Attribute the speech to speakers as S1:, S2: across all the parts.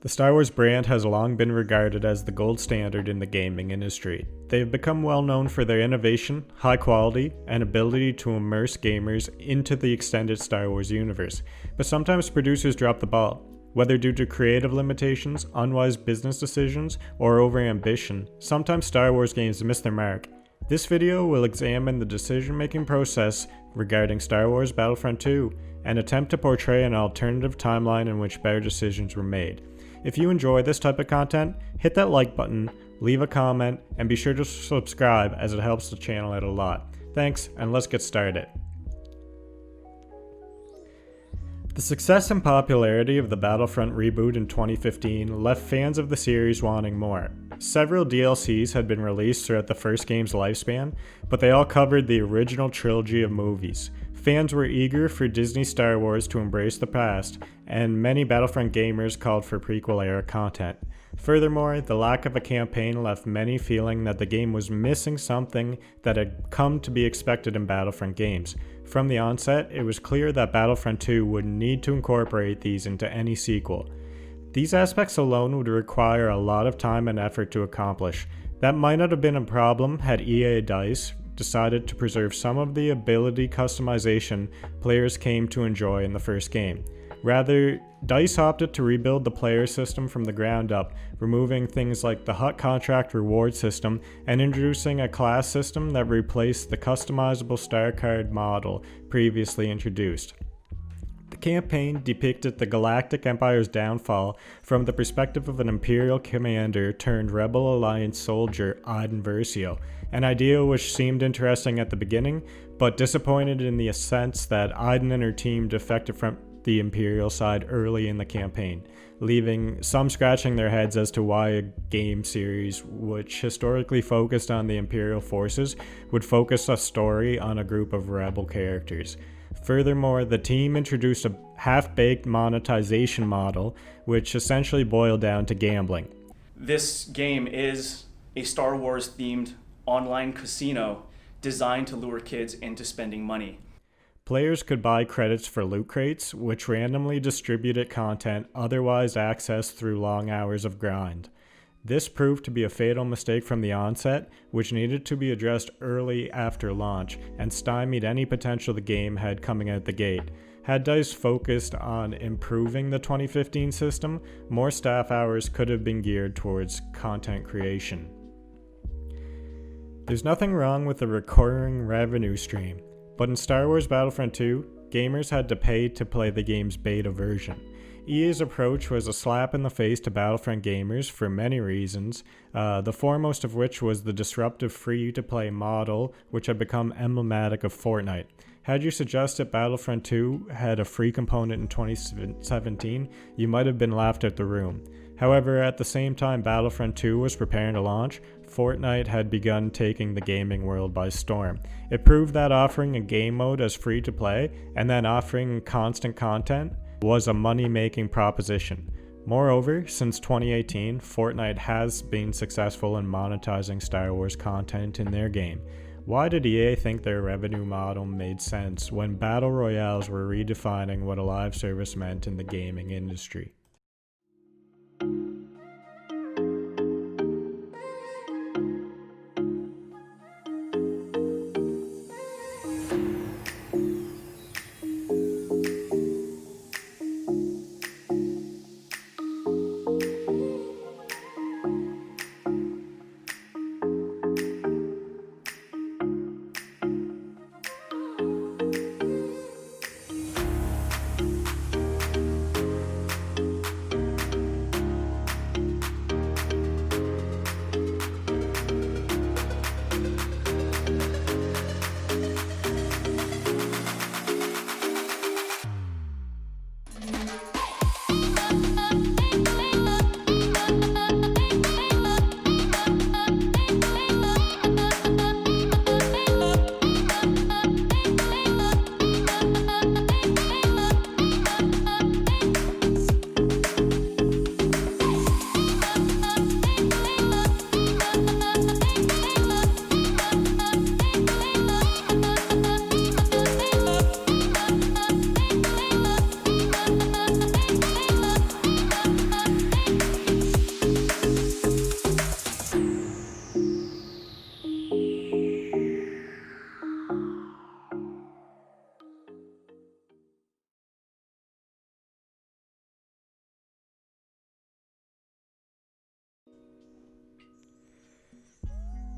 S1: The Star Wars brand has long been regarded as the gold standard in the gaming industry. They have become well known for their innovation, high quality, and ability to immerse gamers into the extended Star Wars universe. But sometimes producers drop the ball. Whether due to creative limitations, unwise business decisions, or overambition, sometimes Star Wars games miss their mark. This video will examine the decision-making process regarding Star Wars Battlefront 2 and attempt to portray an alternative timeline in which better decisions were made. If you enjoy this type of content, hit that like button, leave a comment, and be sure to subscribe as it helps the channel out a lot. Thanks, and let's get started. The success and popularity of the Battlefront reboot in 2015 left fans of the series wanting more. Several DLCs had been released throughout the first game's lifespan, but they all covered the original trilogy of movies. Fans were eager for Disney Star Wars to embrace the past, and many Battlefront gamers called for prequel-era content. Furthermore, the lack of a campaign left many feeling that the game was missing something that had come to be expected in Battlefront games. From the onset, it was clear that Battlefront 2 would need to incorporate these into any sequel. These aspects alone would require a lot of time and effort to accomplish. That might not have been a problem had EA DICE decided to preserve some of the ability customization players came to enjoy in the first game. Rather, DICE opted to rebuild the player system from the ground up, removing things like the HUT contract reward system and introducing a class system that replaced the customizable star card model previously introduced. The campaign depicted the Galactic Empire's downfall from the perspective of an Imperial commander turned Rebel Alliance soldier Iden Versio, an idea which seemed interesting at the beginning, but disappointed in the sense that Iden and her team defected from the Imperial side early in the campaign, leaving some scratching their heads as to why a game series which historically focused on the Imperial forces would focus a story on a group of rebel characters. Furthermore, the team introduced a half-baked monetization model, which essentially boiled down to gambling.
S2: This game is a Star Wars themed online casino designed to lure kids into spending money.
S1: Players could buy credits for loot crates, which randomly distributed content otherwise accessed through long hours of grind. This proved to be a fatal mistake from the onset, which needed to be addressed early after launch and stymied any potential the game had coming out the gate. Had DICE focused on improving the 2015 system, more staff hours could have been geared towards content creation. There's nothing wrong with a recurring revenue stream, but in Star Wars Battlefront 2, gamers had to pay to play the game's beta version. EA's approach was a slap in the face to Battlefront gamers for many reasons, the foremost of which was the disruptive free-to-play model, which had become emblematic of Fortnite. Had you suggested Battlefront 2 had a free component in 2017, you might have been laughed out the room. However, at the same time Battlefront 2 was preparing to launch, Fortnite had begun taking the gaming world by storm. It proved that offering a game mode as free-to-play and then offering constant content was a money-making proposition. Moreover, since 2018, Fortnite has been successful in monetizing Star Wars content in their game. Why did EA think their revenue model made sense when battle royales were redefining what a live service meant in the gaming industry?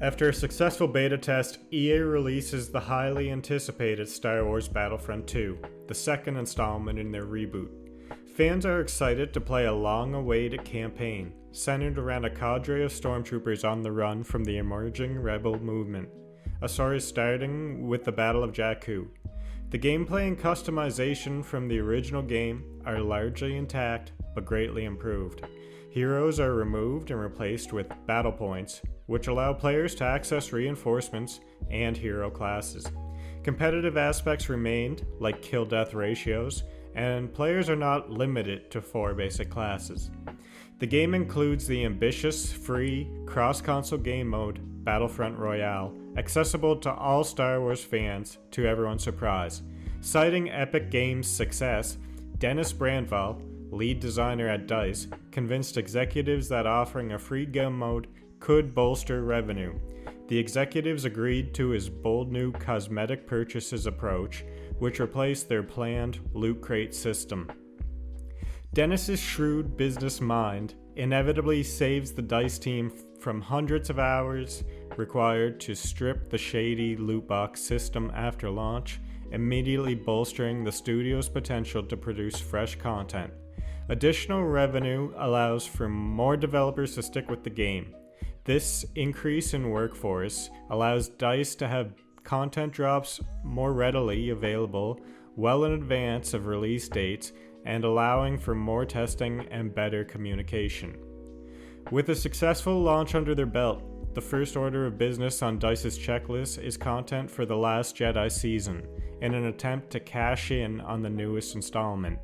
S1: After a successful beta test, EA releases the highly anticipated Star Wars Battlefront 2, the second installment in their reboot. Fans are excited to play a long-awaited campaign, centered around a cadre of stormtroopers on the run from the emerging rebel movement. A story starting with the Battle of Jakku. The gameplay and customization from the original game are largely intact, but greatly improved. Heroes are removed and replaced with battle points, which allow players to access reinforcements and hero classes. Competitive aspects remained, like kill-death ratios, and players are not limited to 4 basic classes. The game includes the ambitious, free, cross-console game mode, Battlefront Royale, accessible to all Star Wars fans, to everyone's surprise. Citing Epic Games' success, Dennis Brandval, lead designer at DICE, convinced executives that offering a free game mode could bolster revenue. The executives agreed to his bold new cosmetic purchases approach, which replaced their planned loot crate system. Dennis's shrewd business mind inevitably saves the DICE team from hundreds of hours required to strip the shady loot box system after launch, immediately bolstering the studio's potential to produce fresh content. Additional revenue allows for more developers to stick with the game. This increase in workforce allows DICE to have content drops more readily available well in advance of release dates and allowing for more testing and better communication. With a successful launch under their belt, the first order of business on DICE's checklist is content for The Last Jedi season, in an attempt to cash in on the newest installment.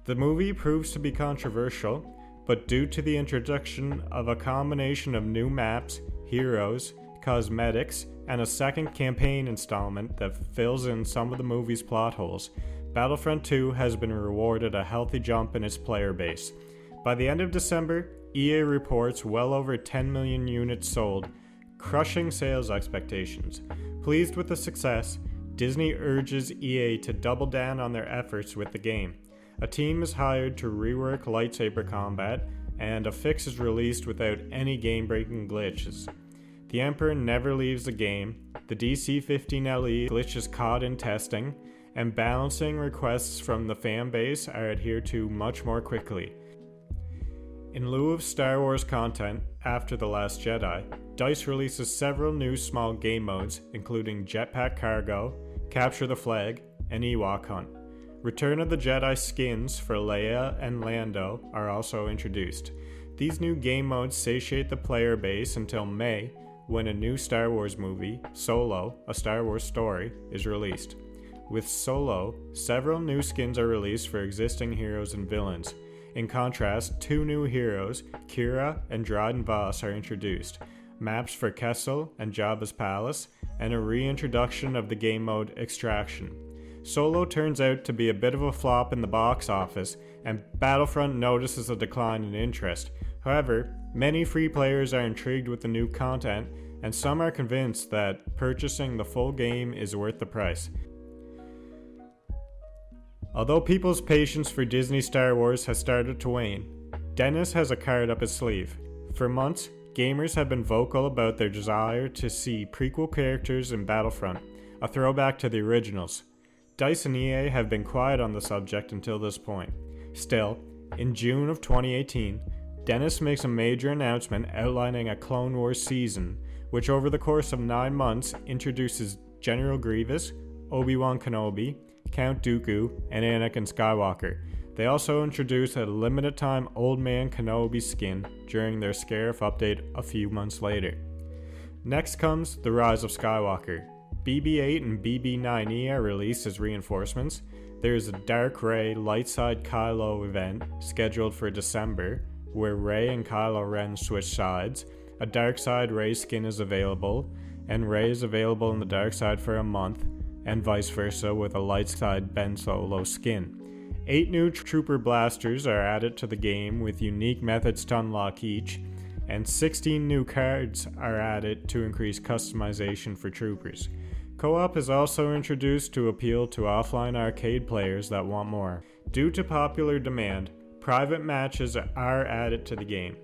S1: The movie proves to be controversial, but due to the introduction of a combination of new maps, heroes, cosmetics, and a second campaign installment that fills in some of the movie's plot holes, Battlefront 2 has been rewarded a healthy jump in its player base. By the end of December, EA reports well over 10 million units sold, crushing sales expectations. Pleased with the success, Disney urges EA to double down on their efforts with the game. A team is hired to rework lightsaber combat, and a fix is released without any game-breaking glitches. The Emperor never leaves the game, the DC-15LE glitch is caught in testing, and balancing requests from the fanbase are adhered to much more quickly. In lieu of Star Wars content after The Last Jedi, DICE releases several new small game modes, including Jetpack Cargo, Capture the Flag, and Ewok Hunt. Return of the Jedi skins for Leia and Lando are also introduced. These new game modes satiate the player base until May, when a new Star Wars movie, Solo, A Star Wars Story, is released. With Solo, several new skins are released for existing heroes and villains. In contrast, 2 new heroes, Kira and Dryden Voss, are introduced, maps for Kessel and Jabba's Palace, and a reintroduction of the game mode Extraction. Solo turns out to be a bit of a flop in the box office, and Battlefront notices a decline in interest. However, many free players are intrigued with the new content, and some are convinced that purchasing the full game is worth the price. Although people's patience for Disney Star Wars has started to wane, Dennis has a card up his sleeve. For months, gamers have been vocal about their desire to see prequel characters in Battlefront, a throwback to the originals. DICE and EA have been quiet on the subject until this point. Still, in June of 2018, Dennis makes a major announcement outlining a Clone Wars season, which over the course of 9 months introduces General Grievous, Obi-Wan Kenobi, Count Dooku, and Anakin Skywalker. They also introduce a limited-time Old Man Kenobi skin during their Scarif update a few months later. Next comes The Rise of Skywalker. BB-8 and BB-9E are released as reinforcements. There is a Dark Rey Lightside Kylo event scheduled for December, where Rey and Kylo Ren switch sides. A Darkside Rey skin is available, and Rey is available in the dark side for a month, and vice versa with a light side Ben Solo skin. 8 new Trooper blasters are added to the game with unique methods to unlock each, and 16 new cards are added to increase customization for troopers. Co-op is also introduced to appeal to offline arcade players that want more. Due to popular demand, private matches are added to the game.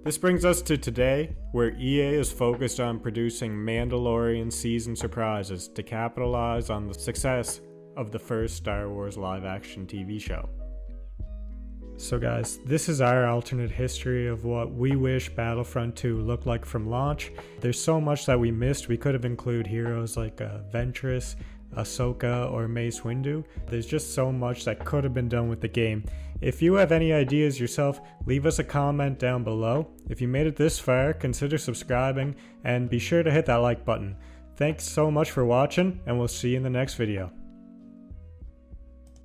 S1: This brings us to today, where EA is focused on producing Mandalorian season surprises to capitalize on the success of the first Star Wars live-action TV show. So guys, this is our alternate history of what we wish Battlefront 2 looked like from launch. There's so much that we missed. We could have included heroes like Ventress, Ahsoka, or Mace Windu. There's just so much that could have been done with the game. If you have any ideas yourself, leave us a comment down below. If you made it this far, consider subscribing and be sure to hit that like button. Thanks so much for watching, and we'll see you in the next video.